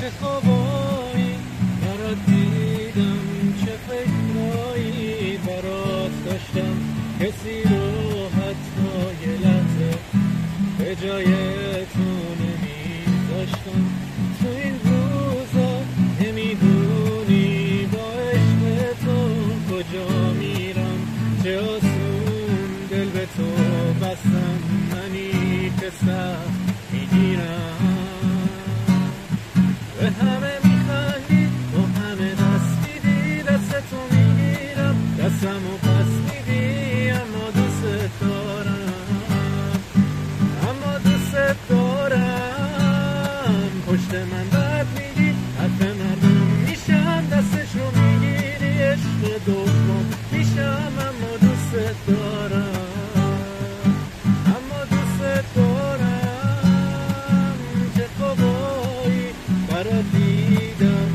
چه خوابایی برات دیدم، چه فکرایی برات داشتم، کسی رو حتی یه لحظه به جای تو نمیذاشتم. تو این روزا نمیدونی با عشق تو کجا میرم، چه آسون دل به تو بستم، منی که سخت میگیرم. به همه میخندی، با همه دست میدی، دستتو میگیرم، دستمو پس میدی، اما دوست دارم، اما دوست دارم. پشت من بد میگی، حرف مردم میشم، دستش رو میگیری، عشق دوم میشم، اما دوست دارم، اما دوست دارم. چه خوابایی برات دیدم،